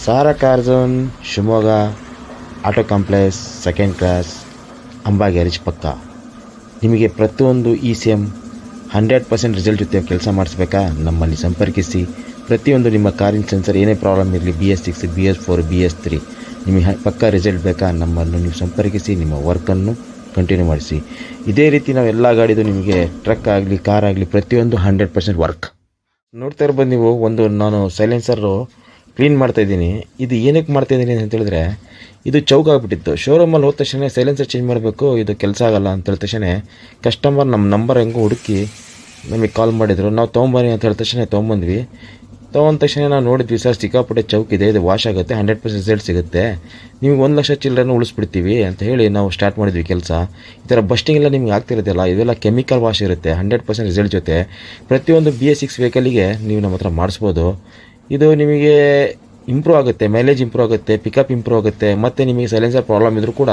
Sara car zone Shivamogga auto complex second cross Amba garage ಪಕ್ಕ. ನಿಮಗೆ ಪ್ರತಿಯೊಂದು ECM 100% ರಿಸಲ್ಟ್ ಜೊತೆ ಕೆಲಸ ಮಾಡಿಸ್ಬೇಕಾ? ನಮ್ಮಲ್ಲಿ ಸಂಪರ್ಕಿಸಿ. ಪ್ರತಿಯೊಂದು ನಿಮ್ಮ ಕಾರಿನ ಸೆನ್ಸರ್ ಏನೇ ಪ್ರಾಬ್ಲಮ್ ಇರಲಿ, BS6, BS4, BS3 ನಿಮಗೆ ಪಕ್ಕ ರಿಸಲ್ಟ್ ಬೇಕಾ? ನಮ್ಮನ್ನು ನೀವು ಸಂಪರ್ಕಿಸಿ, ನಿಮ್ಮ ವರ್ಕನ್ನು ಕಂಟಿನ್ಯೂ ಮಾಡಿಸಿ. ಇದೇ ರೀತಿ ನಾವು ಎಲ್ಲ ಗಾಡಿದು ನಿಮಗೆ ಟ್ರಕ್ ಆಗಲಿ ಕಾರ್ ಆಗಲಿ ಪ್ರತಿಯೊಂದು 100% ವರ್ಕ್. ನೋಡ್ತಾ ಇರ್ಬೋದು ನೀವು, ನಾನು ಸೈಲೆನ್ಸರು ಕ್ಲೀನ್ ಮಾಡ್ತಾಯಿದ್ದೀನಿ. ಇದು ಏನಕ್ಕೆ ಮಾಡ್ತಾಯಿದ್ದೀನಿ ಅಂತ ಹೇಳಿದ್ರೆ, ಇದು ಚೌಕ ಆಗಿಬಿಟ್ಟಿತ್ತು. ಶೋರೂಮಲ್ಲಿ ಹೋದ ತಕ್ಷಣ ಸೈಲೆನ್ಸರ್ ಚೇಂಜ್ ಮಾಡಬೇಕು, ಇದು ಕೆಲಸ ಆಗಲ್ಲ ಅಂತ ಹೇಳಿದ ತಕ್ಷಣ ಕಸ್ಟಮರ್ ನಮ್ಮ ನಂಬರ್ ಹೆಂಗೋ ಹುಡುಕಿ ನಮಗೆ ಕಾಲ್ ಮಾಡಿದರು. ನಾವು ತೊಗೊಂಬನ್ನಿ ಅಂತ ಹೇಳಿದ ತಕ್ಷಣ ತೊಗೊಂಬಂದ್ವಿ. ತೊಗೊಂಡ ತಕ್ಷಣ ನಾವು ನೋಡಿದ್ವಿ, ಸರ್ ಸಿಕ್ಕಾಪಟ್ಟೆ ಚೌಕಿದೆ, ಇದು ವಾಶ್ ಆಗುತ್ತೆ, 100% ರಿಸಲ್ಟ್ ಸಿಗುತ್ತೆ, ನಿಮ್ಗೆ 1 ಲಕ್ಷ ಚಿಲ್ಲರೆನೂ ಉಳಿಸ್ಬಿಡ್ತೀವಿ ಅಂತ ಹೇಳಿ ನಾವು ಸ್ಟಾರ್ಟ್ ಮಾಡಿದ್ವಿ ಕೆಲಸ. ಈ ಥರ ಬಸ್ಟಿಂಗ್ ಎಲ್ಲ ನಿಮ್ಗೆ ಆಗ್ತಿರೋದಿಲ್ಲ, ಇದೆಲ್ಲ ಕೆಮಿಕಲ್ ವಾಶ್ ಇರುತ್ತೆ, 100% ರಿಸಲ್ಟ್ ಜೊತೆ ಪ್ರತಿಯೊಂದು BS6 ವೆಹಿಕಲಿಗೆ ನೀವು ನಮ್ಮ ಹತ್ರ ಮಾಡಿಸ್ಬೋದು. ಇದು ನಿಮಗೆ ಇಂಪ್ರೂವ್ ಆಗುತ್ತೆ, ಮೈಲೇಜ್ ಇಂಪ್ರೂವ್ ಆಗುತ್ತೆ, ಪಿಕಪ್ ಇಂಪ್ರೂವ್ ಆಗುತ್ತೆ, ಮತ್ತು ನಿಮಗೆ ಸೈಲೆನ್ಸರ್ ಪ್ರಾಬ್ಲಮ್ ಇದ್ದರೂ ಕೂಡ